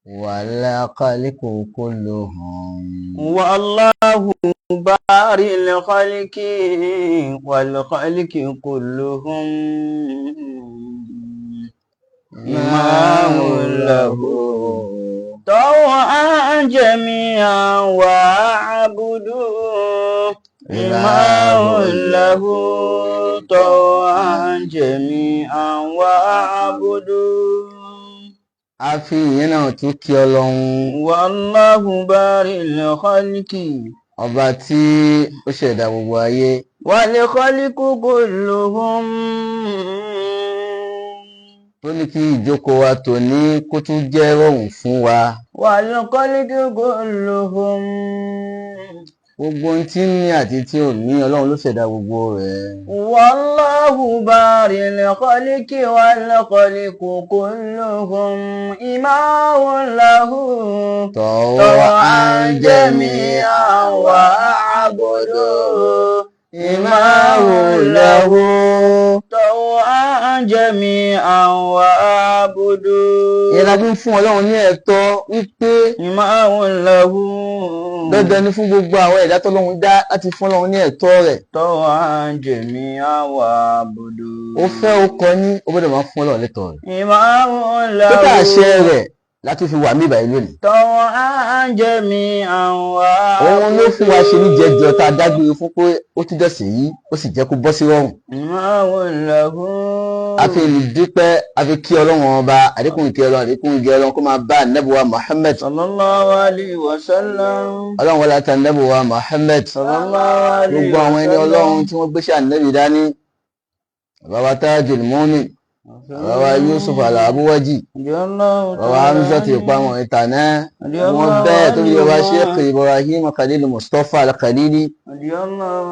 والخلق كلهم والله بارئ الخلق والخلق كلهم إمام له طوعا جميعا وعبدوا إمام له طوعا جميعا وعبدوا a fi ìyẹn náà tún kí Ọlọ́run والله بارئ الخلق ọba tí ó ṣẹ̀dá gbogbo ayé والخلق كلهم tó ní kí ìjókòó wa tòní kó tún jẹ́ rọrùn fún wa والخلق كلهم gbogbo ohun tí ń ní àti tí ò ní Ọlọ́run ló ṣẹ̀dá gbogbo rẹ̀. والله بارئ الخلق والخلق كلهم إمام له طوعا جميعا وعبدوا إمام له طوعا جميعا وعبدوا ìyẹn la fi ń fún Ọlọ́run ní ẹ̀tọ́ wípé إمام له dandan ni fún gbogbo àwọn ẹ̀dá tọ́lọ́run dá láti fún Ọlọ́run ní ẹ̀tọ́ rẹ̀. طوعا جميعا وعبدوا ó fẹ́ ó kọ ní ó gbọ́dọ̀ máa fún Ọlọ́run lẹ́tọ̀ọ́ rẹ̀. إمام له pípa àṣẹ rẹ̀ láti fi wà mí ìbàyí lónìí. طوعا جميعا òun ló fún wa ṣe ní jẹjọ tá a dágbére fún pé ó ti dọ̀sẹ̀ yìí ó sì jẹ́ kó bọ́ sí rọrùn. إمام له a fi dúpẹ́ a fi kí Ọlọ́run ọba àdékùn ìkẹ́ Ọlọ́run àdékùn ìkẹ́ Ọlọ́run kó máa bá ànábì wa Muhammad. صلى الله عليه وسلم Ọlọ́run wọlé ata ànábì wa Muhammad. صلى الله عليه gbogbo àwọn ẹni Ọlọ́run tí wọ́n gbéṣẹ́ ànábì dání. bàbá wa Tajul Mu'min bàbá wa Yusuf Al-Abuwaji bàbá wa Hamza ti pa wọn ìtànà wọn bẹ́ẹ̀ tó bí bàbá Sheikh Ibrahim Khalil Mustapha Al-Khalili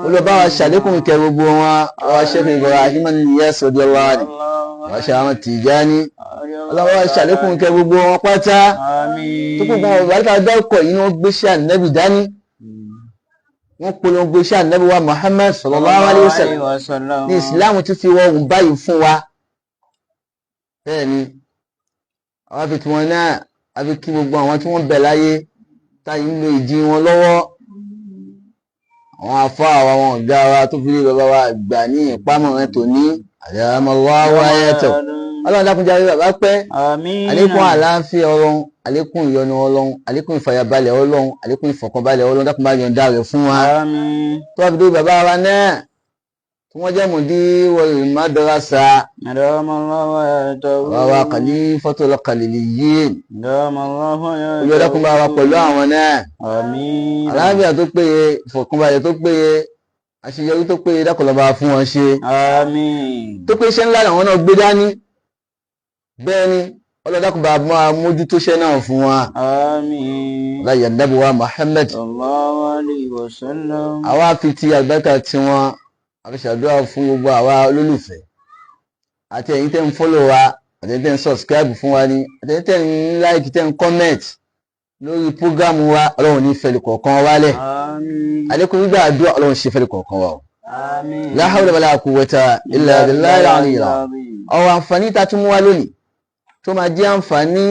olùbá wa ṣàlékún ìkẹ́ gbogbo wọn bàbá Sheikh Ibrahim Niyas radiyallahu anhu bàbá Sheikh Ahmad Tijani ọlọ́wọ́ wa ṣàlékún ìkẹ́ gbogbo wọn pátá tó gbogbo wọn bàbá tá a dárúkọ yìí ni wọ́n gbéṣẹ́ ànábì dání wọ́n polongo iṣẹ́ ànábì wa Muhammad sallallahu alayhi wa sallam ní ìsìláàmù tún fi wọ́n báyìí fún wa. bẹ́ẹ̀ ni àwọn afi tí wọn náà afi kí gbogbo àwọn tí wọ́n bẹ̀ láyé táyì ń lo ìdí wọn lọ́wọ́ àwọn afọ àwọn ọ̀gá wa tó fi lé bàbá wa gbà ní ìpamọ́ rẹ̀ tó ní àyàmọ́wá ayẹ́tọ̀ Ọlọ́run dákúnjá rí bàbá pẹ́ àlékún àlàáfíà Ọlọ́run àlékún ìyọ́nú Ọlọ́run àlékún ìfàyàbalẹ̀ Ọlọ́run àlékún ìfọ̀kànbalẹ̀ Ọlọ́run dákun bá yọ̀ǹda rẹ̀ fún wa tó wà fi dé bàbá wa náà tí wọ́n jẹ́ mudirul madrasa bàbá Khalifatul Khaliliyyin olú dákun bá wa pẹ̀lú àwọn náà àlàáfíà tó péye ìfọ̀kànbalẹ̀ tó péye àṣeyọrí tó péye dákun ló bá fún wọn ṣe tó pé iṣẹ́ ńlá làwọn náà gbé dání bẹ́ẹ̀ ni ọlọ́dàkùn bá máa mójútó iṣẹ́ náà fún wa láyé ànábì wa Muhammad àwa fi ti àgbàkà tí wọn àfẹsàdúrà fún gbogbo àwa olólùfẹ́ àti ẹ̀yin tẹ́ ń fọ́lọ̀ wa àti ẹ̀yin tẹ́ ń subscribe fún wa ní àti ẹ̀yin tẹ́ ń like tẹ́ ń comment lórí prógámù wa Ọlọ́run ní fẹ́lẹ̀ kọ̀ọ̀kan wálẹ̀ àlékún gbígbà àdúrà Ọlọ́run ṣe fẹ́lẹ̀ kọ̀ọ̀kan wa la hawla wala quwwata illa billahi al-aliyyil azim. ọ̀rọ̀ àǹfààní tá a tún mú wá lónìí tó máa jẹ́ àǹfààní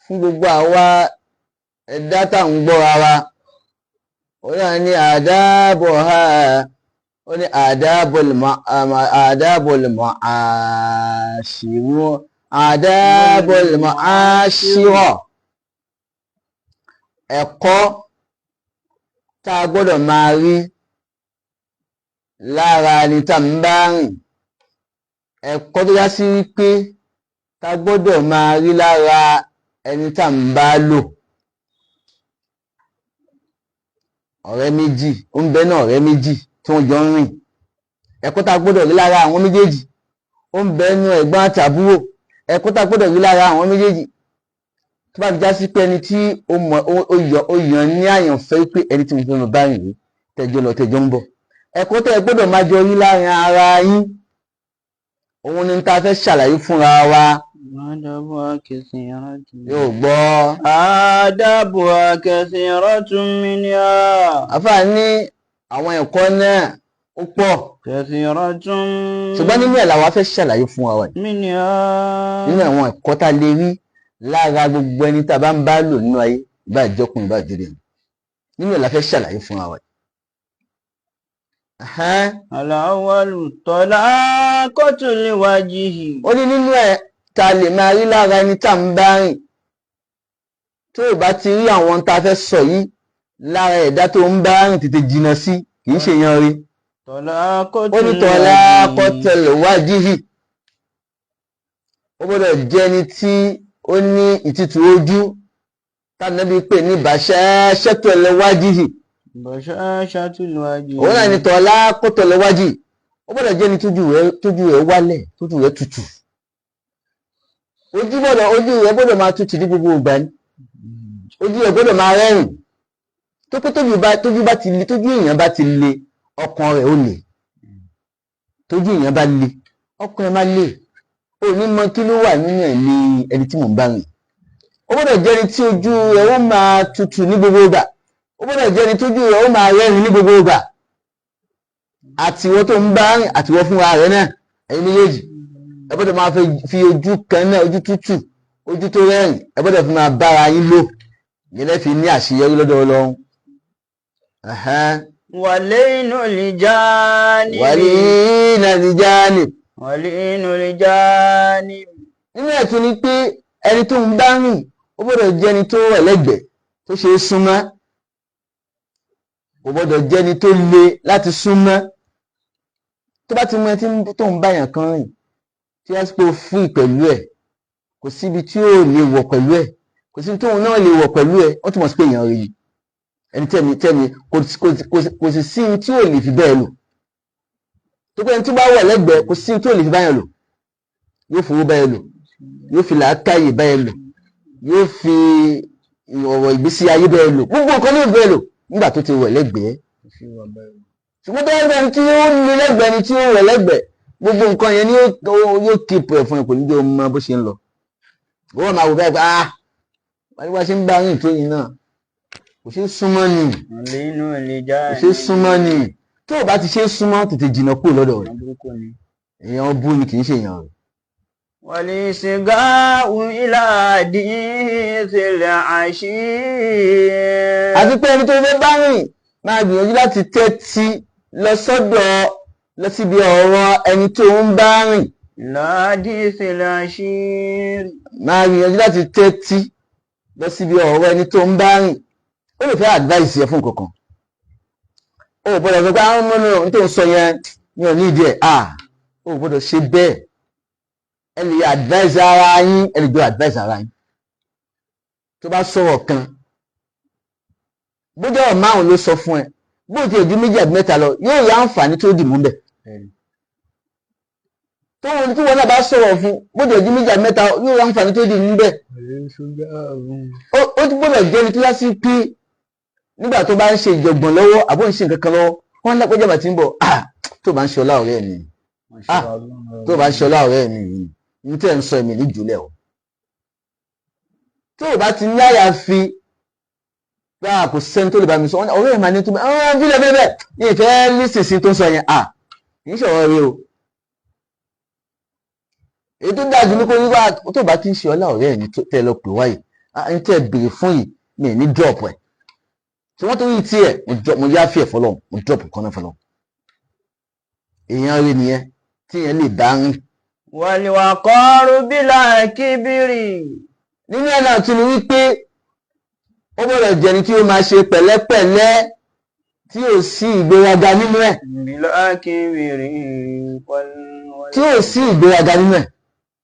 fún gbogbo àwa ẹ̀dá tá ń gbọ́ra wa ó náà ní àdábọ̀ ha ó ní àdábọ̀l ma'ashiro ẹ̀kọ́ tá a gbọ́dọ̀ máa rí lára ni tá ń bá rìn ẹ̀kọ́ tó yá sí wípé tá gbọ́dọ̀ máa rí lára ẹni tá ń bá lò. ọ̀rẹ́ méjì ó ń bẹ náà ọ̀rẹ́ méjì tí wọ́n jọ ń rìn ẹ̀kọ́ tá gbọ́dọ̀ rí lára àwọn méjèèjì ó ń bẹ nú ẹ̀gbọ́n àtàbúrò ẹ̀kọ́ tá gbọ́dọ̀ rí lára àwọn méjèèjì tó bá fi já sí pé ẹni tí ó yàn ní àyànfẹ́ pé ẹni tí mo fẹ́ mọ bá rìn rí tẹjọ lọ tẹjọ ń bọ̀ ẹ̀kọ́ tẹ́ gbọ́dọ̀ máa jọ rí lára ara yín òun ni ta fẹ́ ṣàlàyé fúnra wa. yóò gbọ́. Àdábù kasiratun minha. àfáà ní àwọn ẹ̀kọ́ náà ó pọ̀. Kasiratun. ṣùgbọ́n nínú ẹ̀ làwa fẹ́ ṣàlàyé fún wa. Minha. nínú àwọn ẹ̀kọ́ tá a lè rí lára gbogbo ẹni tá a bá ń bá lò nínú ayé ìbá ìjọkùn ìbá ìjọdẹ nínú ẹ̀ la fẹ́ ṣàlàyé fún wa. Al-awwalu talaqatul wajhi. ó ní nínú ẹ̀ ta lè máa rí lára ẹni tá ń bá rìn tó o bá ti rí àwọn tá a fẹ́ sọ yìí lára ẹ̀dá tó ń bá rìn tètè jìnnà sí kì í ṣe yan rí. ó ní talaqatul wajhi ó gbọ́dọ̀ jẹ́ ẹni tí ó ní ìtìtù ojú tánàbí pè ní bashashatul wajhi. Bashashatul wajhi. òun náà ni talaqatul wajhi ó gbọ́dọ̀ jẹ́ ẹni tójú rẹ̀ wálẹ̀ tójú rẹ̀ tutù. ojú rẹ̀ gbọ́dọ̀ máa tutù ní gbogbo ìgbà ni ojú rẹ̀ gbọ́dọ̀ máa rẹ́rìn tó pé tójú èèyàn bá ti le ọkàn rẹ̀ ó le tójú èèyàn bá le ọkàn rẹ̀ máa le ó ní mọ kí ló wà nínú ẹ̀mí ẹni tí mò ń bá rìn. ó gbọ́dọ̀ jẹ́ ẹni tí ojú rẹ̀ ó máa tutù ní gbogbo ìgbà ó gbọ́dọ̀ jẹ́ ẹni tójú rẹ̀ ó máa rẹ́rìn ní gbogbo ìgbà àtiwọ́ tó ń bá rìn àtiwọ́ fúnra rẹ̀ náà ẹ̀yin méjèèjì ẹ gbọ́dọ̀ máa fi ojú kan náà ojú tútù ojú tó rẹ́rìn ẹ gbọ́dọ̀ fi máa bára yín lò yẹlẹ́ fi ní àṣeyọrí lọ́dọ̀ Ọlọ́run. Walinu lijani. Walinu lijani. nínú ẹ̀ tún ni pé ẹni tó ń bá rìn ó gbọ́dọ̀ jẹ́ ẹni tó wà lẹ́gbẹ̀ẹ́ tó ṣe é súnmọ́ ó gbọ́dọ̀ jẹ́ ẹni tó le láti súnmọ́ tó bá ti mú ẹni tó ń bá yàn kan rìn tí wọ́n pè fún pẹ̀lú ẹ̀ kò síbi tí ó lè wọ̀ pẹ̀lú ẹ̀ kò síbi tóun náà lè wọ̀ pẹ̀lú ẹ̀ wọ́n túmọ̀ sí pé èèyàn rí ẹni tẹ́ni kò sì sí tí ò lè fi bẹ́ẹ̀ lò tó pé ẹni tó bá wọ̀ lẹ́gbẹ̀ẹ́ kò sí tí ò lè fi báyàn lò yóò fowó báyẹn lò yóò fi làákàyè báyẹn lò yóò fi ọ̀rọ̀ ìgbésí ayé báyẹn lò gbogbo nǹkan ní ìbẹ̀rẹ̀ lò nígbà tó ti wọ̀ lẹ́gbẹ̀ẹ́ ṣùgbọ́n tó yẹ tí ó ń lo lẹ́gbẹ̀ẹ́ ni tí ó wọ̀ lẹ́gbẹ̀ẹ́ gbogbo nǹkan yẹn ni yóò kíìpù ẹ̀ fún ẹ kò ní jẹ́ ọmọ bó ṣe ń lọ wọ́n máa wò báyìí pé wáyé wá ṣe ń bá rìn tó yìí náà kò ṣe é súnmọ́ ni kò ṣe é súnmọ́ ni tó o bá ti ṣe é súnmọ́ tètè jìnnà kúrò lọ́dọ̀ rẹ̀ èèyàn bú ni kì í ṣe èèyàn rẹ̀. Wal-isga'u ila hadithil ashir. àti pé ẹni tó fẹ́ bá rìn máa gbìyànjú láti tẹ́tí lọ síbi ọ̀rọ̀ ẹni tó ń bá rìn. Ila hadithil ashir. máa gbìyànjú láti tẹ́tí lọ síbi ọ̀rọ̀ ẹni tó ń bá rìn. ó lè fẹ́ advice yẹ fún kankan. ó gbọ́dọ̀ sọ pé àwọn ọmọ náà tó ń sọ yẹn mi ò ní ìdí ẹ̀ ó gbọ́dọ̀ ṣe bẹ́ẹ̀. ẹ lè advice ara yín ẹ lè jọ advice ara yín. tó bá sọ̀rọ̀ kan bójú ọ̀rọ̀ márùn ló sọ fún ẹ bó ti èjú méjì àbí mẹ́ta lọ yóò rí àǹfààní tó dì mú bẹ̀. tí wọn náà bá sọ̀rọ̀ fún bó ti èjú méjì àbí mẹ́ta yóò rí àǹfààní tó dì mú bẹ̀. ó ti gbọ́dọ̀ jẹ́ ní kíláàsì pé nígbà tó bá ń ṣe ìjọ̀gbọ̀n lọ́wọ́ àbó ń ṣe nǹkan kan lọ́wọ́ wọ́n ń lápẹ́jà bàtí ń bọ̀ tó bá ń ṣe ọlá ọ̀rẹ́ mi tó bá ń ṣe ọlá ọ̀rẹ́ mi ní tẹ́ ń sọ èmi ní jùlẹ̀ o. tó o bá ti ní àyàfi kò sẹ́ni tó lè bá mi sọ ọ̀rẹ́ ìmọ̀ ní tó bá fílẹ̀ bẹ́ẹ̀ ní ìfẹ́ nísinsìnyí tó ń sọ yẹn kì í ṣọ̀rọ̀ rí o. èyí tó dájú ní kó wíwá tó bá ti ń ṣe ọlá ọ̀rẹ́ ẹni tẹ́ lọ pè wáyé ẹni tẹ́ béèrè fún yìí mi ní drop ẹ̀ tí wọ́n tó rí tiẹ̀ mo yá fi ẹ̀ fọlọ́ mo drop kan náà fọlọ́. èèyàn rí nìyẹn tí yẹn lè bá rìn. Wal-waqaru bila kibri. nínú ẹ̀ náà tún ni wípé ó gbọ́dọ̀ jẹ́ ni tí ó máa ṣe pẹ̀lẹ́pẹ̀lẹ́ tí ò sí ìgbéraga nínú ẹ̀. Bila kibri. tí ò sí ìgbéraga nínú ẹ̀.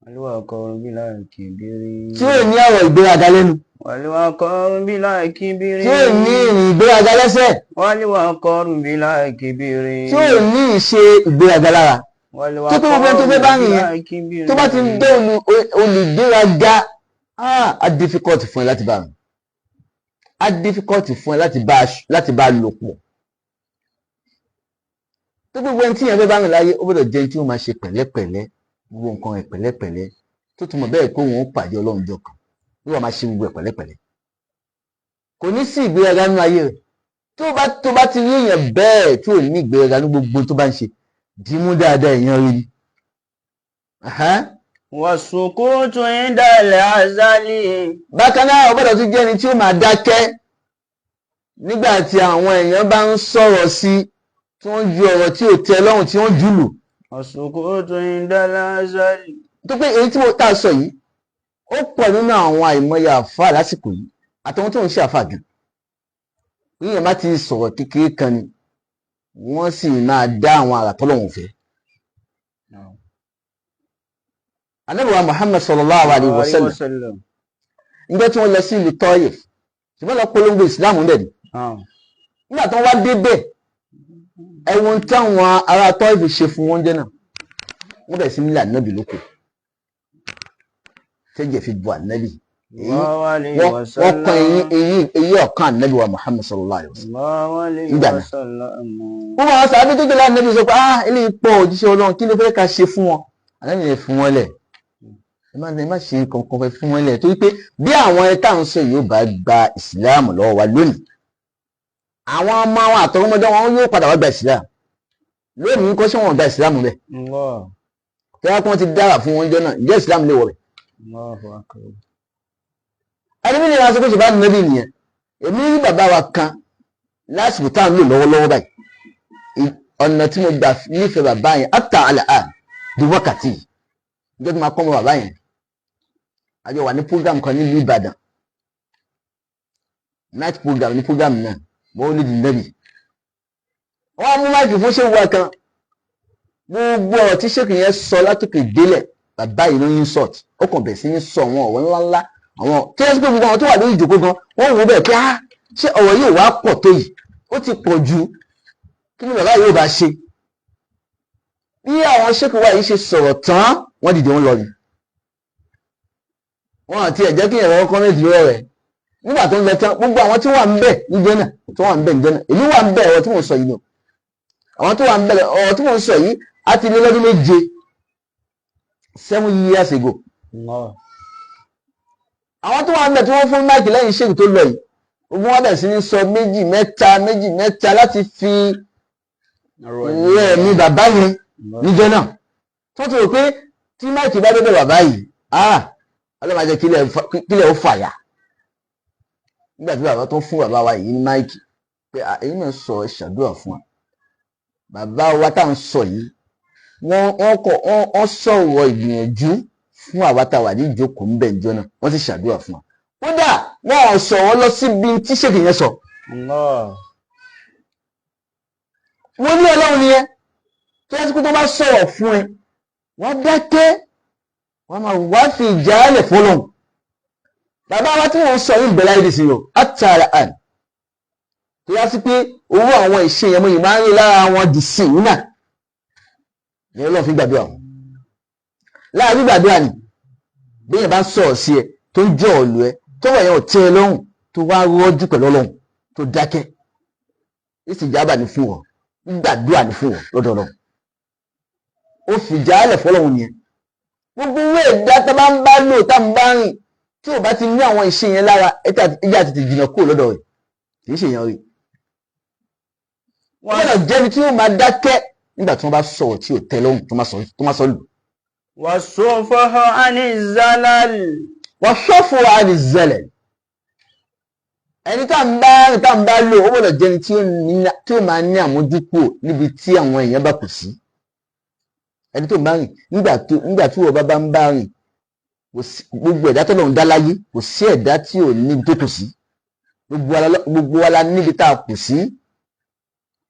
Wal-waqaru bila kibri. tí ò ní ọ̀rọ̀ ìgbéraga lẹ́nu. Wal-waqaru bila kibri. tí ò ní ìrìn ìgbéraga lẹ́sẹ̀. Wal-waqaru bila kibri. tí ò ní ìṣe ìgbéraga lára. tó tó gbogbo tó fẹ́ bá rìn yẹn tó bá ti ń dé olùgbéraga á difficult fún ẹ láti bá rìn. á difficult fún ẹ láti bá lò pọ̀. tó gbogbo ẹni tí yẹn fẹ́ bá rìn láyé ó gbọ́dọ̀ jẹ́ tí ó máa ṣe pẹ̀lẹ́pẹ̀lẹ́ gbogbo nǹkan ẹ̀ pẹ̀lẹ́pẹ̀lẹ́ tó túmọ̀ bẹ́ẹ̀ pé òun ó pàdé Ọlọ́run jọ kan ló wà máa ṣe gbogbo ẹ̀ pẹ̀lẹ́pẹ̀lẹ́. kò ní sí ìgbéraga nínú ayé rẹ̀ tó bá ti rí èèyàn bẹ́ẹ̀ tí ò ní ìgbéraga ní gbogbo tó bá ń ṣe dìímú dáadáa èèyàn rí ni. والسكوت عند العزل. bákan náà ó gbọ́dọ̀ tún jẹ́ ẹni tí ó máa dákẹ́ nígbà tí àwọn èèyàn bá ń sọ̀rọ̀ sí tí wọ́n ju ọ̀rọ̀ tí ò tẹ́ lọ́rùn tí wọ́n jùlù. والسكوت عند العزل. tó pé èyí tí mo tá a sọ yìí ó pọ̀ nínú àwọn àìmọye àfáà lásìkò yìí àtàwọn tó ń ṣe àfáà gan. yíyan bá ti sọ̀rọ̀ kékeré kan ni wọ́n sì máa dá àwọn àrà tọ́lọ́hun fẹ́. Ànábì wa Muhammad sallallahu alaihi wasallam nígbà tí wọ́n lọ sí ìlú Taif ṣùgbọ́n lọ polongo ìsìláàmù ń bẹ̀ ni. nígbà tí wọ́n wá débẹ̀ ẹ̀wọ̀n táwọn ará Taif ṣe fún wọn jẹ́ náà wọ́n bẹ̀ sí nílẹ̀ ànábì lóko tẹ́jẹ̀ fi bu ànábì wọ́n kan eyín ọ̀kan ànábì wa Muhammad sallallahu alaihi wasallam nígbà náà. wọ́n máa sọ àbí tó gbé láàánábì sọ pé ilé ipò òjíṣẹ́ Ọlọ́run kí ló fẹ́ ká ṣe fún wọn. ànábì yẹn fún wọn lẹ̀ ẹ má ṣe kankan fẹ́ fún wọn lẹ̀ torí pé bí àwọn ẹ̀ta ń sọ yóò bá gba ìsìláàmù lọ́wọ́ wa lónìí àwọn ọmọ àwọn àtọwọ́mọdé wọn yóò padà wá gba ìsìláàmù lónìí kọ́ sí wọn gba ìsìláàmù bẹ́ẹ̀ tí wọ́n ti dára fún wọn jọ náà ǹjẹ́ ìsìláàmù lè wọ̀ bẹ́ẹ̀. ẹni bí nìyẹn aṣọ kó ṣe bá nínú nìyẹn èmi rí bàbá wa kan lásìkò tá à ń lò lọ́wọ́lọ́wọ́ báyìí ọ̀nà tí mo gbà nífẹ̀ẹ́ bàbá yẹn àtà àlàá di wákàtí ìjọ tí máa kọ́ mọ́ bàbá yẹn àjọ wà ní program kan nílùú Ìbàdàn night program ní program náà mo lè dì nẹ́bì wọ́n á mú máìkì fún ṣéwù wa kan gbogbo ọ̀rọ̀ tí ṣéèkì yẹn sọ látòkè délẹ̀ bàbá yìí ló ń sọ̀t ó kàn bẹ̀rẹ̀ sí ní sọ àwọn ọ̀rọ̀ ńláńlá àwọn tí wọ́n ti pé gbogbo àwọn tó wà lórí ìjòkó gan wọ́n wò bẹ́ẹ̀ pé ṣé ọ̀rọ̀ yìí wàá pọ̀ tó yìí ó ti pọ̀ ju kí ni bàbá yìí ò bá ṣe. bí àwọn ṣéèkì wa yìí ṣe sọ̀rọ̀ tán wọ́n dìde wọn lọ ni wọn àti ẹ̀jẹ̀ kí ẹ̀rọ kọ́mẹ́tì lọ́wọ́ rẹ̀ nígbà tó ń lọ tán gbogbo àwọn tí wọ́n wà ń bẹ̀ níjẹ́ náà tó wà ń bẹ̀ níjẹ́ náà èmi wà ń bẹ̀ ọ̀rọ̀ tí mò ń sọ yìí nù àwọn tó wà ń bẹ̀ ọ̀rọ̀ tí mò ń sọ yìí á ti lé lọ́dún méje 7 years ago. àwọn tó wà ń bẹ̀ tí wọ́n fún máìkì lẹ́yìn ṣéèkì tó lọ yìí gbogbo wọn bẹ̀ sí ní sọ méjì mẹ́ta láti fi rẹ̀ mi bàbá yẹn níjẹ́ náà tó tó rò pé tí máìkì bá débẹ̀ bàbá yìí ọlọ́mọ ajẹ́ kílẹ̀ ó fàyà nígbà tí bàbá tó fún bàbá wa yìí ní máìkì pé èyí náà sọ ẹ ṣàdúrà fún wa bàbá wa tá à ń sọ yìí wọ́n sọ̀rọ̀ ìgbìyànjú fún àwa tá a wà ní ìjókòó ń bẹ̀ ń jọ́nà wọ́n sì ṣàdúrà fún wa kódà wọ́n sọ̀rọ̀ lọ síbi tí ṣèkì yẹn sọ. wọ́n ní Ọlọ́run ni ẹ tó yẹ kí tó bá sọ̀rọ̀ fún ẹ wọ́n dákẹ́ wọ́n máa wá fi ìjálẹ̀ fọ́lọ́hun. bàbá wa tí wọ́n sọ yìí bẹ̀rẹ̀ ìdí sí yọ àtàrà àn tó yá sí pé owó àwọn ìṣe yẹn mo yìí máa ń rí lára wọn dì sí ìwúnà ní Ọlọ́run fi gbàdúrà wọn. láàrin gbàdúrà ni bí yẹn bá ń sọ̀rọ̀ sí ẹ tó ń jẹ́ ọ̀lù ẹ tó wà yẹn ò tẹ́ ẹ lọ́rùn tó wá rọ́jú pẹ̀lú Ọlọ́run tó dákẹ́ ìsìjábà ní fún wọn gbàdúrà ní fún wọn lọ́dọ̀ Ọlọ́run ó fi ìjálẹ̀ fọ́lọ́hun yẹn gbogbo owó ẹ̀dá tá bá ń bá lò tá ń bá rìn tí ò bá ti ní àwọn ìṣe yẹn lára ẹjẹ́ àti jìnnà kúrò lọ́dọ̀ rẹ̀ kì í ṣe yẹn rí. wọ́n gbọ́dọ̀ jẹ́ni tí ó máa dákẹ́ nígbà tí wọ́n bá sọ̀rọ̀ tí ò tẹ́ lọ́rùn tó máa sọ lù. والصفح عن الزلل. والصفح عن الزلل. ẹni tá ń bá rìn tá ń bá lò ó gbọ́dọ̀ jẹ́ni tí ó máa ní àmójúkúrò níbi tí àwọn èèyàn bá kù sí. ẹni tó ń bá rìn nígbà tí wọ́n bá ń bá rìn gbogbo ẹ̀dá tó lọ́run dá láyé kò sí ẹ̀dá tí ò níbi tó kù sí gbogbo wa la níbi tá a kù sí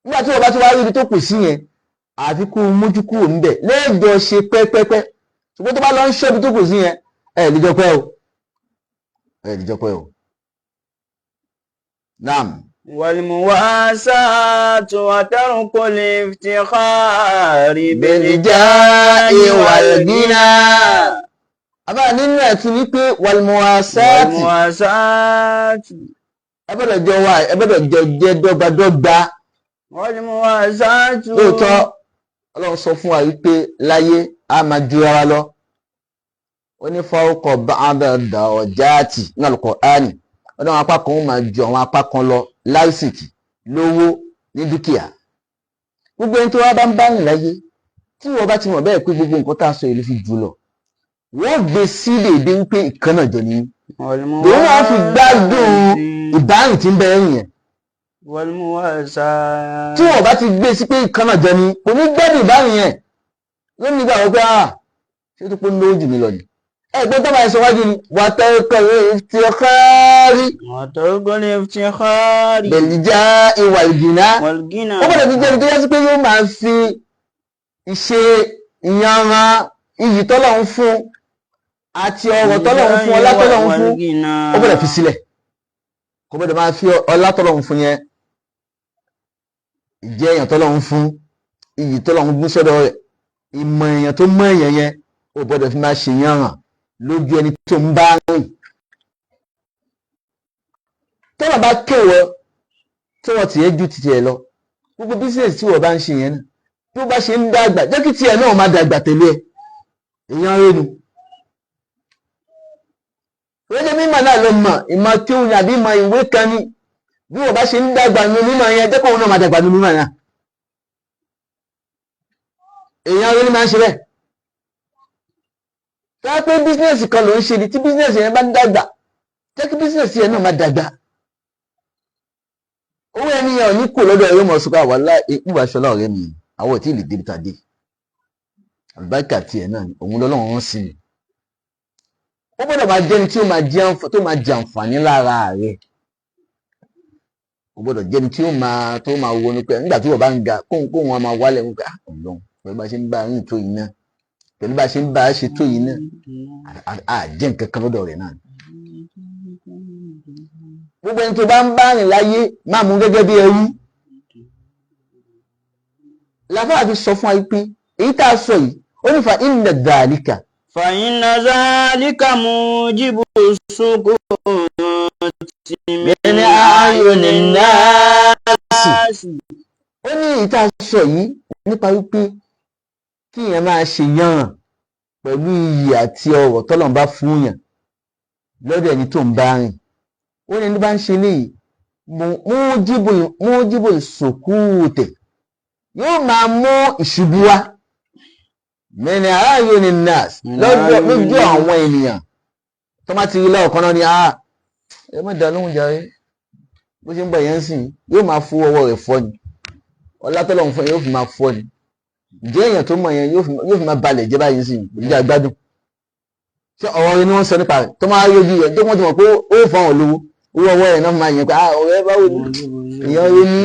nígbà tí wọ́n bá ti wá rí ibi tó kù sí yẹn àfi kó mójú kúrò ńbẹ̀ lẹ́ẹ̀jọ ṣe pẹ́pẹ́pẹ́ ṣùgbọ́n tó bá lọ ń ṣọ́ ibi tó kù sí yẹn ẹ̀ lè jọ pẹ́ o. Naam. والمواساة وترك الافتخار بالجاه والغنى. àbá nínú ẹ̀ tún ní pé wàlmùwàsáàtì ẹgbẹ́dọ̀ jọ wà ẹgbẹ́dọ̀ jọ jẹ́ dọ́gbadọ́gba. wàlmùwàsáàtì. lóòótọ́ Ọlọ́run sọ fún wa wípé láyé a máa ju ara lọ ó ní fawqa ba'da darajati ní Al-Qur'ani ọdún apá kan ó máa ju àwọn apá kan lọ láìsìkì lówó ní dúkìá. gbogbo ẹni tó wá bá ń bá rìn láyé tí wọ́n bá ti mọ̀ bẹ́ẹ̀ pé gbogbo nǹkan tá a sọ èlò fi jù lọ wọ́n gbé sí lèdè wípé ìkan náà jọ ní lòun náà fi gbádùn ìbárìn tí ń bẹ̀rẹ̀ yẹn tí wọ́n bá ti gbé sí pé ìkan náà jọ ní kò ní gbádùn ìbárìn yẹn ló ní gbà wọ́n pé ṣé tó pé lówó jù mí lọ ni ẹgbẹ́ tó máa sọ wájú ni wàtẹ́kọ̀ọ́ ìftikhari bẹ̀lìjà ìwà ìgìnà ó gbọ́dọ̀ ti jẹ́ni tó yẹ sí pé yóò máa fi ìṣe ìyanran iyì tọ́lọ́run fún àti ọrọ̀ tọ́lọ́run fún ọlá tọ́lọ́run fún ó gbọ́dọ̀ fi sílẹ̀ kò gbọ́dọ̀ máa fi ọlá tọ́lọ́run fún yẹn ìjẹ́ èèyàn tọ́lọ́run fún iyì tọ́lọ́run gbé sọ́dọ̀ rẹ̀ ìmọ̀ èèyàn tó mọ̀ èèyàn yẹn ó gbọ́dọ̀ fi máa ṣèyànràn lójú ẹni tó ń bá rìn tọ́lọ̀ bá kéwọ́ tí wọ́n ti yẹ ju títí ẹ lọ gbogbo bísíǹsì tí wọ́n bá ń ṣe yẹn náà bí ó bá ṣe ń dàgbà jẹ́ kí tiẹ̀ náà máa dàgbà tẹ̀lé ẹ èèyàn rẹ̀ nu rẹ́jẹ́ mímọ̀ náà ló mọ̀ ìmọ̀ tí ó ní àbí ìmọ̀ ìwé kan ní bí wọ́n bá ṣe ń dàgbà nu mímọ̀ yẹn jẹ́ kóun náà máa dàgbà nu mímọ̀ náà èèyàn rẹ̀ ni máa ń ṣe bẹ́ẹ̀ tó yẹ pé bísíǹsì kan ló ń ṣe ni tí bísíǹsì yẹn bá ń dàgbà jẹ́ kí bísíǹsì yẹn náà máa dàgbà owó ẹni yẹn ò ní kù lọ́dọ̀ ẹ̀rọ mọ̀ sọ́kà wà láì ìpúwà ṣọlá ọ̀rẹ́ mi àwọn tí ì lè débi tàdé àlùbáríkà tiẹ̀ náà òun lọ́lọ́run rán sí mi ó gbọ́dọ̀ máa jẹ́ni tí ó máa jẹ àǹfààní lára rẹ̀ ó gbọ́dọ̀ jẹ́ni tí ó máa wọnú pé nígbà tí wọ́n bá ń ga kóhun wọn máa wálẹ̀ nígbà ọ̀lọ́run pẹ̀lú bá ṣe ń bá rìn tó yìí náà pẹ̀lú bá ṣe ń bá a ṣe tó yìí náà àjẹ́ nǹkan kan lọ́dọ̀ rẹ̀ náà gbogbo ẹni tó bá ń bá rìn láyé máa mú gẹ́gẹ́ bí ẹrú láfáà fi sọ fún wa pé èyí tá a sọ yìí ó ní fa inna dhalika. fa inna dhalika mujibu sukuti min a'yunin nas. ó ní èyí tá a sọ yìí nípa wípé kí èèyàn máa ṣe yànràn pẹ̀lú iyì àti ọrọ̀ tọ́lọ́run bá fún yàn lọ́dọ̀ ẹni tó ń bá rìn ó ní ẹni bá ń ṣe léyìí mujibu sukuti yóò máa mú ìṣubú wá min a'yunin nas lójú àwọn ènìyàn tó má ti rí lọ́ọ̀kan náà ni ẹ má dá lóhùn jàre bó ṣe ń bọ̀ yẹn sìn yóò máa fún ọwọ́ rẹ̀ fọ́ ni ọlá tọ́lọ́run fún yóò fi máa fọ́ ni ǹjẹ́ èèyàn tó mọ̀ yẹn yóò fi máa balẹ̀ jẹ́ báyìí sìn ìjà gbádùn ṣé ọ̀rọ̀ rẹ̀ ni wọ́n sọ nípa rẹ̀ tó máa rí ojú rẹ̀ tó wọ́n ti mọ̀ pé ó fọ́n olówó owó ọwọ́ rẹ̀ náà máa yẹn pé ọ̀rẹ́ báwo ni èèyàn rẹ̀ ní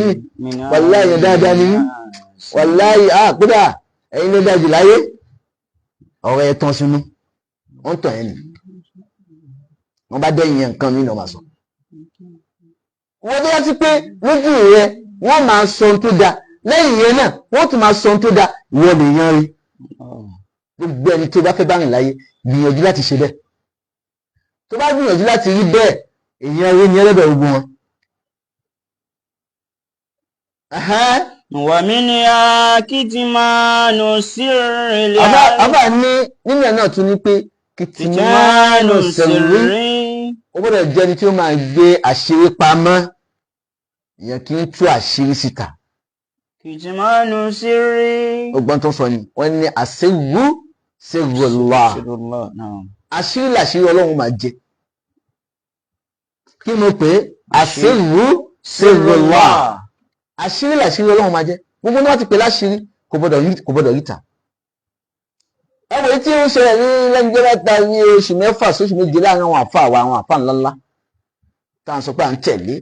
wàláhì èèyàn dáadáa ni wàláhì kódà ẹ̀yin ló dájú láyé ọ̀rọ̀ ẹ̀ tán sínú wọ́n tàn ẹ́ nì wọ́n bá dẹ́yìn yẹn nǹkan mìíràn máa sọ wọ́n tó yá sí pé lójú rẹ̀ wọ́n máa sọ ohun tó dáa lẹ́yìn yẹn náà wọ́n tún máa sọ ohun tó dáa ìwọ lè yan rí gbogbo ẹni tó bá fẹ́ bá rìn láyé gbìyànjú láti ṣe bẹ́ẹ̀ tó bá gbìyànjú láti rí bẹ́ẹ̀ èèyàn rí ni ẹlẹ́bẹ̀ ogun wọn. wà mí ní kìtìmánù sírì. àbá ní nínú ẹ̀ náà tún ní pé kìtìmánù sírì ó gbọ́dọ̀ jẹ́ ẹni tí ó máa gbé àṣírí pamọ́ ìyẹn kì í tú àṣírí síta. kìtìmánù sírì. ọgbọ́n tó sọ ni wọ́n ní àṣírí sirrullah àṣírí làṣírí ọlọ́run máa jẹ kí mo pè é àṣírí sirrullah àṣírí làṣírí ọlọ́run máa jẹ gbogbo náà ti pè láṣírí kò gbọdọ̀ ríta. ẹwọ tí ó ṣẹlẹ̀ ní lẹ́gbẹ̀ẹ́ mẹ́ta ní oṣù mẹ́fà sóṣù méje láàrin àwọn àfà ńláńlá tá à ń sọ pé à ń tẹ̀lé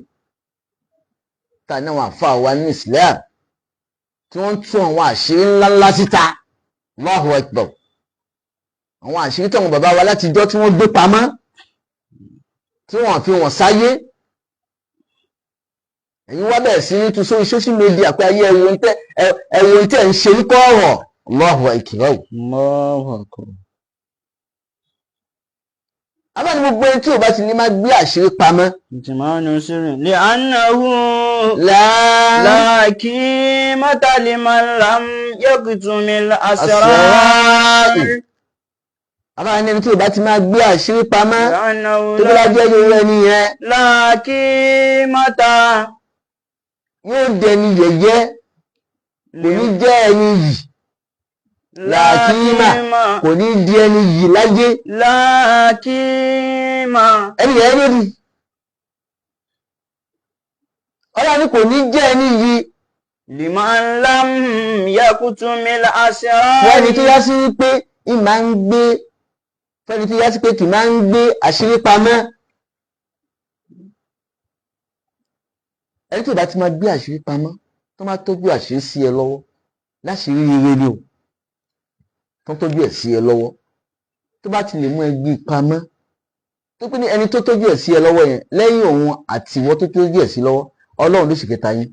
tá à ní àwọn àfà wa ní Islam tí wọ́n ń tún àwọn àṣírí ńláńlá síta Allahu Akbar àwọn àṣírí tọ̀wọ̀n bàbá wa látijọ́ tí wọ́n gbé pamọ́ tí wọ́n fi wọ́n sáyé ẹ̀yin wá bẹ̀rẹ̀ sí ní tún sórí social media pé ayé ẹ̀wọ̀n tẹ́ ń ṣe ní kọ́ọ̀rọ̀ Allahu Akbar. abáni gbogbo ẹni tí ò bá ti ní máa gbé àṣírí pamọ́. kìtìmánù sírì lè annahu láàkí mọ́tàlímọ̀ lam yaqtumil asrar. abáni ẹni tí ò bá ti máa gbé àṣírí pamọ́ tó bá jẹ́ irú ẹni yẹn. láàkí mọ́tà. yóò dẹni yẹ̀yẹ́ kò ní jẹ́ ẹni yìí làkímà kò ní di ẹni yìí láyé lákìmà ẹni yẹn lórí ọlọ́run ní kò ní jẹ́ ẹni yìí liman lam yakutumil asrar. fẹ́ni tó yá sí pé ìmá ń gbé fẹ́ni tó yá sí pé kì máa ń gbé àṣírí pamọ́ ẹni tó bá ti máa gbé àṣírí pamọ́ tó máa tọ́jú àṣírí sí ẹ lọ́wọ́ láṣírí rere ni o tó tọ́jú ẹ̀ sí ẹ lọ́wọ́ tó bá ti lè mú ẹ gbé pamọ́ tó pé ní ẹni tó tọ́jú ẹ̀ sí ẹ lọ́wọ́ yẹn lẹ́yìn òun àti ìwọ tó tọ́jú ẹ̀ sí lọ́wọ́ ọlọ́run ló sì kẹta yín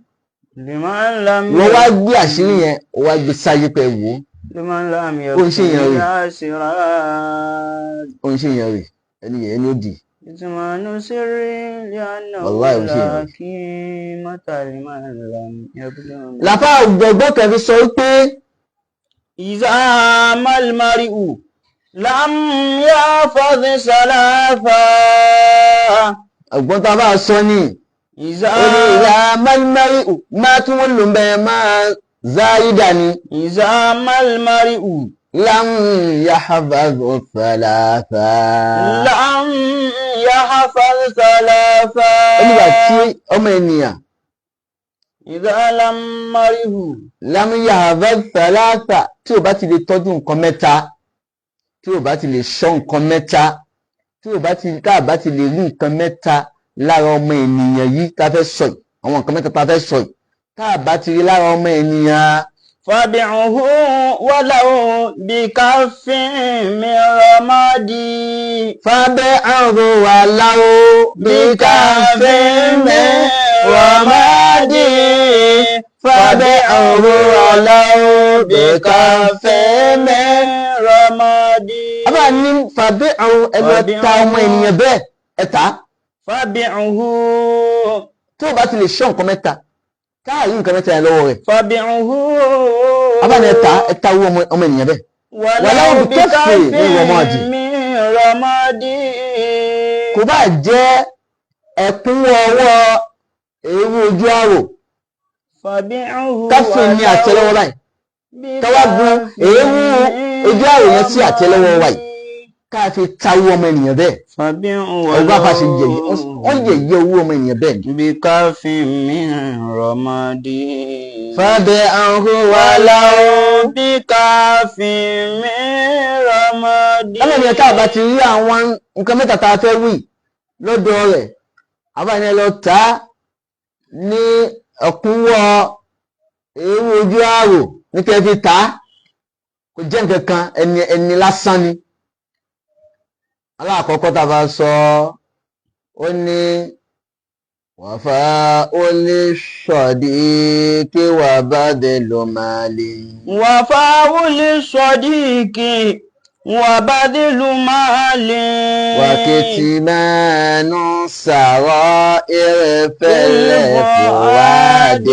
liman lam wọ́n wá gbé àṣírí yẹn ó wá gbé sáyé pẹ́ wò liman lam ó ń ṣe yẹn yakutumil rè asrar. ó ń ṣe yẹn rè ẹni yẹn ni ó dì kitmanu sirri li'annahu Wallahi ó ń ṣe yẹn rè. lakimata liman lam yakutumil. làfà ògbọ̀gbọ́ kan fi sọ wípé إذا ما المرء لم يحفظ ثلاثا. ọ̀gbọ́n tá a bá sọ ní إذا ó ní ìlà mẹ́lìmẹ́rì máa tún wọ́n lò ń bẹ̀rẹ̀ máa záídà ni إذا ما المرء lam yahfaz thalatha. لم يحفظ ثلاثا. nígbà tí ọmọ ènìyàn إذا لم مرئ lam yahfaz thalatha tí ò bá ti lè tọ́jú nǹkan mẹ́ta tí ò bá ti lè ṣọ́ nǹkan mẹ́ta tí ò bá ti tá a bá ti lè rí nǹkan mẹ́ta lára ọmọ ènìyàn yìí tá a fẹ́ sọ yìí àwọn nǹkan mẹ́ta tá a fẹ́ sọ yìí tá a bá ti rí lára ọmọ ènìyàn فبعه ولو بكف من رماد. فبعه ولو بكف من رماد فبعه ولو بكف من رماد. àbá ní فبعه ẹgbẹ́ ta ọmọ ènìyàn bẹ́ẹ̀ ẹ̀ta فبعه tí ó bá ti lè ṣọ́ nǹkan mẹ́ta káàrí nǹkan mẹ́ta yẹn lọ́wọ́ rẹ̀ فبعه àbá ní ẹ̀ta owó ọmọ ènìyàn bẹ́ẹ̀ ولو بكف من رماد من رماد. kò bá jẹ́ ẹ̀kúnwọ́ ọwọ́ ewu ojú àrò فبعه káfíń ní àtẹ́lẹwọ́ báyìí káwá gun ewu ojú àrò yẹn sí àtẹ́lẹwọ́ báyìí káàfi táwọ́ ọmọ ènìyàn bẹ́ẹ̀ فبعه ọgbà fàṣẹ yẹyẹ wọ́n yẹyẹ owó ọmọ ènìyàn bẹ́ẹ̀ ni. بكف من رماد. فبعه ولو بكف من رماد. ọmọ ènìyàn tá a bá ti rí àwọn nǹkan mẹ́ta tá a fẹ́ wí lọ́dọ̀ rẹ̀ àbáyé lọ tà á ní ọ̀kúnwọ́ ewu ojú àrò ní kẹfì tà á kò jẹ́ nǹkan kan ẹni lásán ni. aláàkọ́kọ́ tá a bá sọ ó ní wàfà ó lè ṣọ̀dí kí wà bá dé ló máa lè. وفاء للصديق وبذل مال. وكتمان السرائر في الفؤاد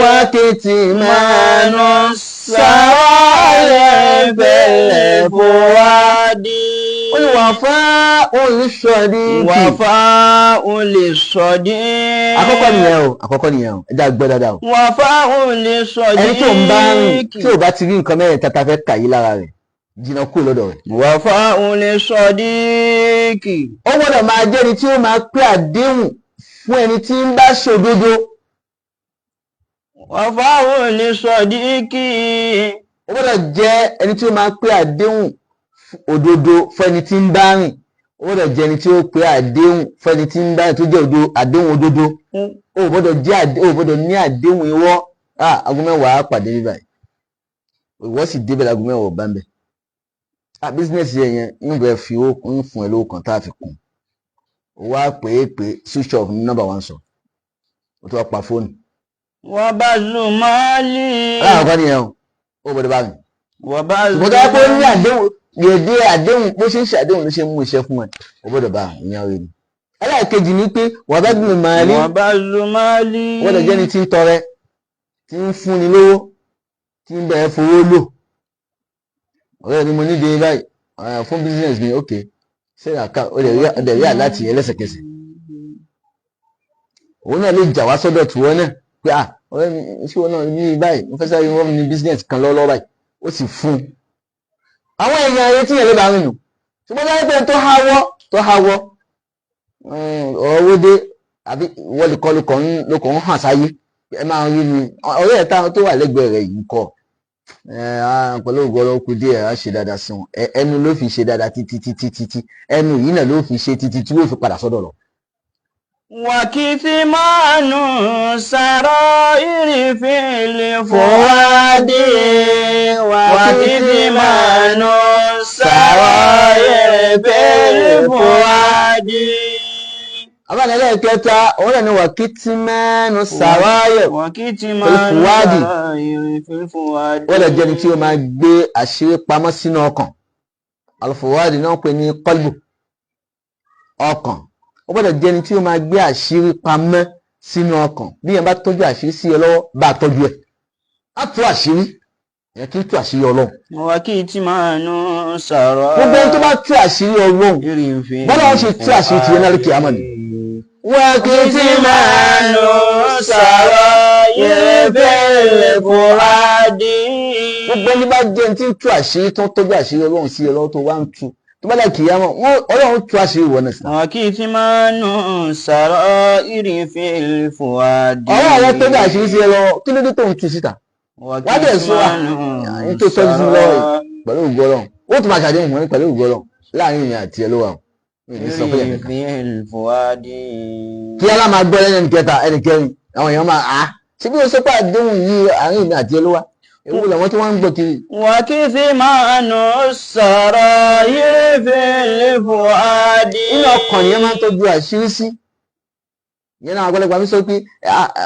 وكتمان السرائر في الفؤاد والوفاء للصديق. وفاء للصديق. àkọ́kọ́ nìyẹn o ẹja gbọ́ dáadáa o. وفاء للصديق. ẹni tó ń bá rìn tí ò bá ti rí nǹkan mẹ́rin tata fẹ́ kà yí lára rẹ̀ jìnnà kúrò lọ́dọ̀ rẹ̀. وفاء للصديق. ó gbọ́dọ̀ máa jẹ́ ẹni tí ó máa pé àdéhùn fún ẹni tí ń bá ṣòdodo. وفاء للصديق. ó gbọ́dọ̀ jẹ́ ẹni tí ó máa pé àdéhùn òdodo fún ẹni tí ń bá rìn. ó gbọ́dọ̀ jẹ́ ẹni tí ó pé àdéhùn fún ẹni tí ń bá rìn tó jẹ́ àdéhùn òdodo. ó gbọ́dọ̀ ní àdéhùn irọ́. aago mẹ́wàá pàdé ní báyìí ìwọ sì débẹ̀ láago mẹ́wàá ọ̀bá ń bẹ̀. bísínẹ́sì yẹn ń bẹ̀ fi ó ń fún ẹ lówó kan tá a fi kún. ó wá pé switch off ní nọ́mbà wọn sọ ó tó wá pa fóònù. وبذل مال. aláàkọ́ nìyẹn ó gbọ́dọ̀ bá mi. وبذل ìgbọ́dọ̀ wá pé ó ní àdéhùn gbèdé àdéhùn bó ṣe ń ṣàdéhùn ló ṣe ń mú iṣẹ́ fún ẹ ó gbọ́dọ̀ bá ìyẹn rẹ ni. ẹlẹ́ẹ̀kejì ni pé wàbẹ́dùn màálí وبذل مال. ó gbọ́dọ̀ jẹ́ni tí ń tọrẹ tí ń fúnni lówó tí ń bẹ̀ẹ́ fowó lò. ọ̀rẹ́ ni mo ní dé báyìí fún business mi ok ṣé àká ó dẹ̀ rí àláti yẹn lẹ́sẹ̀kẹsẹ̀. òun náà lè jà wá sọ́dọ̀ tìwọ́ náà pé ọ̀rẹ́ mi ṣé wọn náà ní báyìí mo fẹ́ sáré wọ́n ní business kan lọ́wọ́ báyìí ó sì fún àwọn èèyàn ayé tí yẹn lè bá rìn nù ṣùgbọ́n láyé pé tó háwọ́ ọwọ́ dé àbí wọ́n lè kọ́ ló kàn ń hàn sáyé ẹ máa rí mi ọ̀rẹ́ ẹ̀ táwọn tó wà lẹ́gbẹ̀ẹ́ rẹ̀ yìí kọ́ pẹ̀lú ògbọ́rọ̀ kú díẹ̀ á ṣe dáadáa sí wọn ẹnu ló fi ṣe dáadáa títí ẹnu yìí náà ló fi ṣe títí tí yóò fi padà sọ́dọ̀ lọ. وكتمان السرائر في الفؤاد وكتمان السرائر في الفؤاد. Abáni ẹlẹ́ẹ̀kẹta, òun náà ni wàkítímánù sàráyẹ̀ fìlfùwádì. Wọ́n lè jẹ́ni tí ó máa gbé àṣírí pamọ́ sínú ọkàn. Alfùwádì náà pè ní kọlbù, ọkàn. Ó gbọ́dọ̀ jẹ́ni tí ó máa gbé àṣírí pamọ́ sínú ọkàn. Bí yẹn bá tọ́jú àṣírí sí ẹ lọ́wọ́, bá tọ́jú ẹ̀. Á tú àṣírí, ẹ̀ kí tú àṣírí Ọlọ́run. Wàkítímánù sàráyẹ̀. Gbogbo ẹni tó bá tú àṣírí Ọlọ́run, bọ́lá wọn ṣe tú àṣírí ti yẹn náà lókè àmọ́ ni. وكتمان السرائر في الفؤاد. Gbogbo ẹni bá jẹ́ tí ń tú àṣírí tó ń tọ́jú àṣírí Ọlọ́run sí ẹ lọ́wọ́ tó wá ń tú tó bá dà kìyàmọ́ Ọlọ́run tú àṣírí wọn náà sí. وكتمان السرائر في الفؤاد. ọ̀rọ̀ àwọn tọ́jú àṣírí sí ẹ lọ́wọ́ kí ló dé tó ń tú síta. wá dẹ̀ sọ àyín tó tọ́jú sí lọ́wọ́ pẹ̀lú ògo Ọlọ́run ó tún máa ṣàdéhùn wọn pẹ̀lú ògo Ọlọ́run láàrin ìrìn àti ẹ ló wà. Kí alá máa gbọ́ lẹ́yìn ẹnìkẹrin àwọn èèyàn máa ṣe bí o ṣe pé àdéhùn yìí àárín ìrìn àti ẹ ló wà. Ewu làwọn tí wọ́n ń gbọ́ kiri. وكتمان السرائر في الفؤاد. Inú ọkàn nìyẹn máa ń tọ́jú àṣírí sí. Ìyẹn náà àgbàlagbà mi sọ pé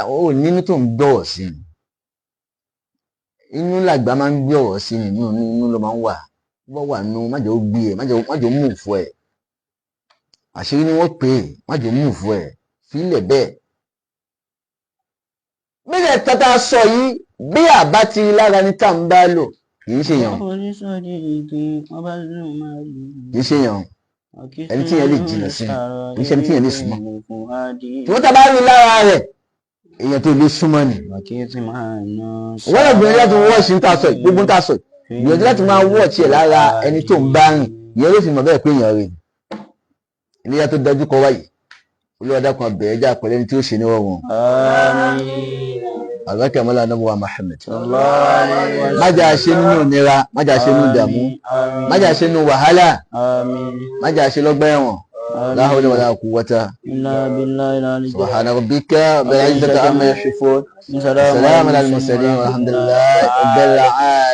ó nínú tó ń gbọ́wọ̀ sí ni. Inú làgbà máa ń gbé ọ̀rọ̀ sí ni inú ló máa ń wà. Bọ́ wà nù májò ó gbé ẹ̀ májò mú fún ẹ̀. Àṣírí ni wọ́n pè é májò mú fún ẹ̀ fílẹ̀ bẹ́ẹ̀. Mílẹ̀ tata sọ yìí bí àbá ti lára ní tá ń bá lò kì í ṣe yàn. Kì í ṣe yàn. Ẹni tí yẹn lè jìnà sí kì í ṣe ẹni tí yẹn lè súnmọ́. Tí wọ́n tábà rí lára rẹ̀ èèyàn tó lè súnmọ́ ni. Wọ́n lè gbìyànjú láti wọ́ọ̀ṣì ń tà sọ yìí gbogbo ń tà sọ yìí. Gbìyànjú láti máa wọ́ọ̀ṣì ẹ̀ lára ẹni tó ń bá rìn ìyẹn ló fi mọ̀ bẹ́ẹ̀ pé èèyàn rè. Iléyá tó dájú kọ wáyé Olúwa dákun abẹ̀rẹ̀ jà pẹ̀lú ẹni tí ó ṣe ní wọ́wọ́n. Àgbàkẹ́ mọ́lá anábọ̀wá Muhammad. Má jà ṣe nínú ìnira, má jà ṣe nínú ìdààmú, má jà ṣe nínú wàhálà, má jà ṣe lọ́gbà ẹ̀wọ̀n. La hawla wala quwwata subhana rabbika rabbil izzati amma yasifun. Salamun alal mursalin walhamdulillahi rabbil alamin.